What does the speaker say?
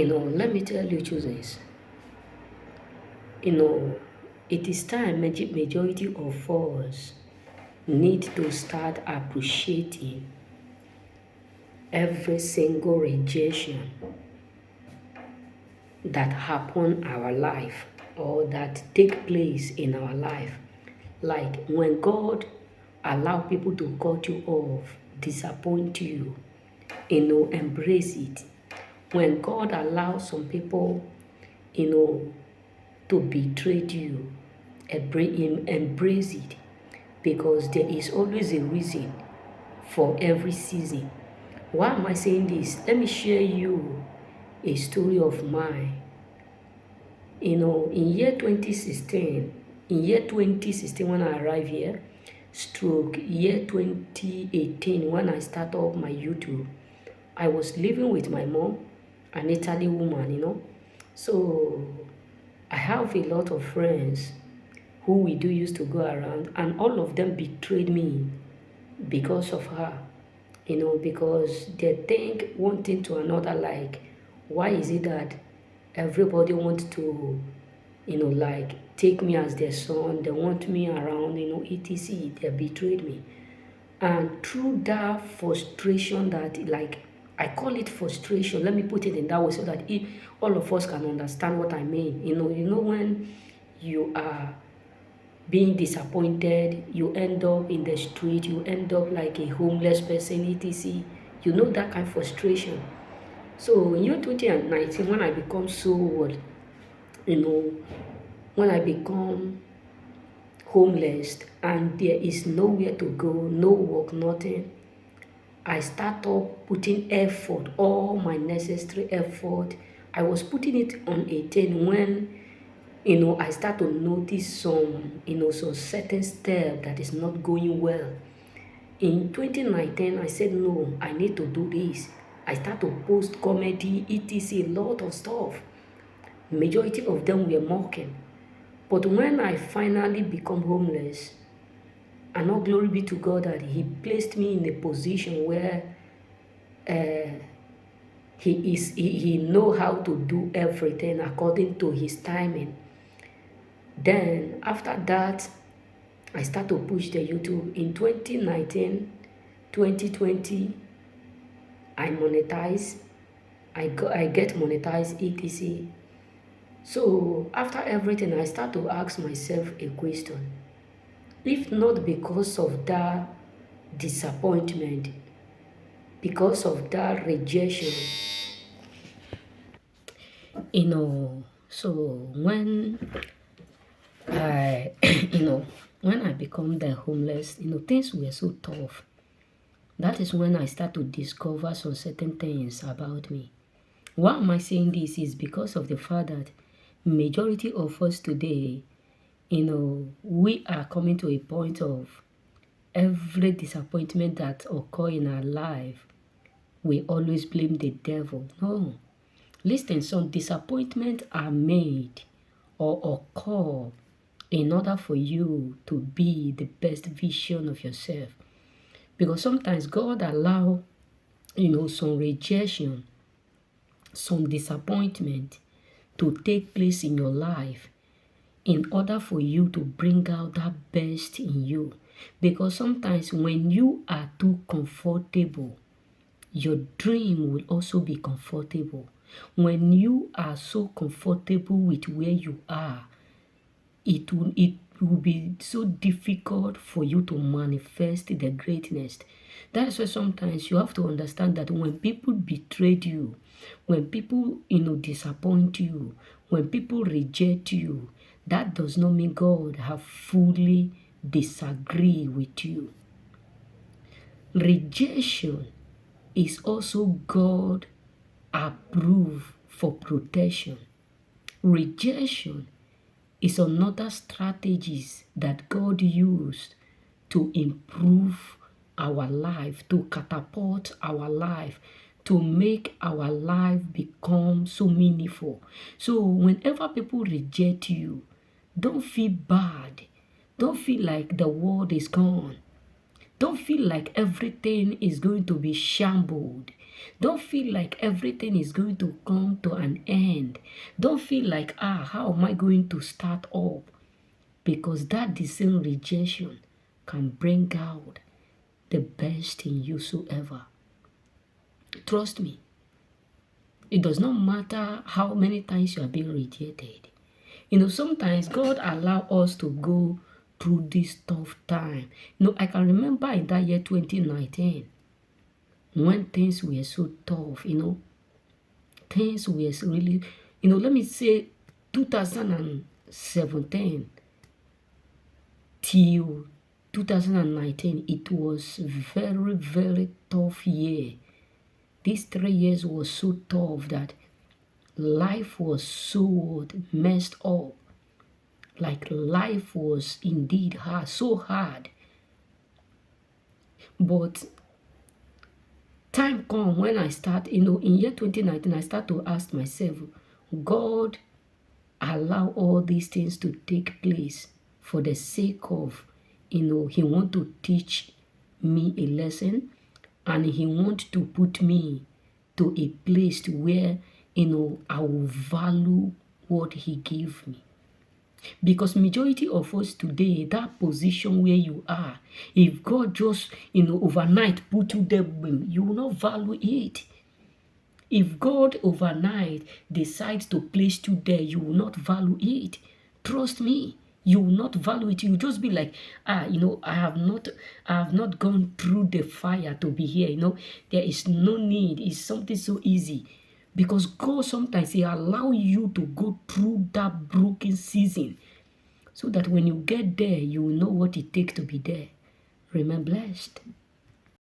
Let me tell you, choosers, you know, it is time majority of us need to start appreciating every single rejection that happen our life or that take place in our life. Like when God allow people to cut you off, disappoint you, embrace it. When God allows some people, you know, to betray you, embrace it, because there is always a reason for every season. Why am I saying this? Let me share you a story of mine. In year 2016 when I arrived here, stroke year 2018 when I started off my YouTube, I was living with my mom, an Italy woman. So I have a lot of friends who we do used to go around, and all of them betrayed me because of her. Because they think one thing to another, like, why is it that everybody wants to, like, take me as their son, they want me around, etc. They betrayed me. And through that frustration that, like, I call it frustration, let me put it in that way so that all of us can understand what I mean. When you are being disappointed, you end up in the street, you end up like a homeless person, etc. That kind of frustration. So in year 2019, when I become so what, you know, when I become homeless and there is nowhere to go, no work, nothing, I start up putting effort, all my necessary effort. I was putting it on 18 when I start to notice some certain step that is not going well. In 2019, I said, no, I need to do this. I start to post comedy, etc., a lot of stuff. Majority of them were mocking. But when I finally become homeless, and all glory be to God that He placed me in a position where He know how to do everything according to His timing. Then after that, I start to push the YouTube. In 2019, 2020, I monetize. I get monetized, etc. So after everything, I start to ask myself a question. If not because of that disappointment, because of that rejection, so when I, when I become the homeless, things were so tough. That is when I start to discover some certain things about me. Why am I saying this is because of the fact that majority of us today, we are coming to a point of every disappointment that occur in our life, we always blame the devil. No. Listen, some disappointments are made or occur in order for you to be the best vision of yourself. Because sometimes God allow, some rejection, some disappointment to take place in your life in order for you to bring out that best in you. Because sometimes when you are too comfortable, your dream will also be comfortable. When you are so comfortable with where you are, it will be so difficult for you to manifest the greatness. That's why sometimes you have to understand that when people betrayed you, when people disappoint you, when people reject you, that does not mean God have fully disagree with you. Rejection is also God approved for protection. Rejection is another strategies that God used to improve our life, to catapult our life, to make our life become so meaningful. So whenever people reject you, don't feel bad. Don't feel like the world is gone. Don't feel like everything is going to be shambled. Don't feel like everything is going to come to an end. Don't feel like, how am I going to start up? Because that the same rejection can bring out the best in you so ever. Trust me. It does not matter how many times you are being rejected. Sometimes God allow us to go through this tough time. I can remember in that year 2019 when things were so tough, things were really, let me say 2017 till 2019, it was very, very tough year. These 3 years was so tough that life was so messed up. Like life was indeed hard, so hard. But time come when I start, in year 2019, I start to ask myself, God allow all these things to take place for the sake of, he want to teach me a lesson, and he want to put me to a place where, I will value what he gave me. Because majority of us today, that position where you are, if God just, overnight put you there, you will not value it. If God overnight decides to place you there, you will not value it. Trust me, you will not value it. You will just be like, I have not gone through the fire to be here. There is no need. It's something so easy. Because God sometimes He allow you to go through that broken season, so that when you get there, you will know what it takes to be there. Remain blessed.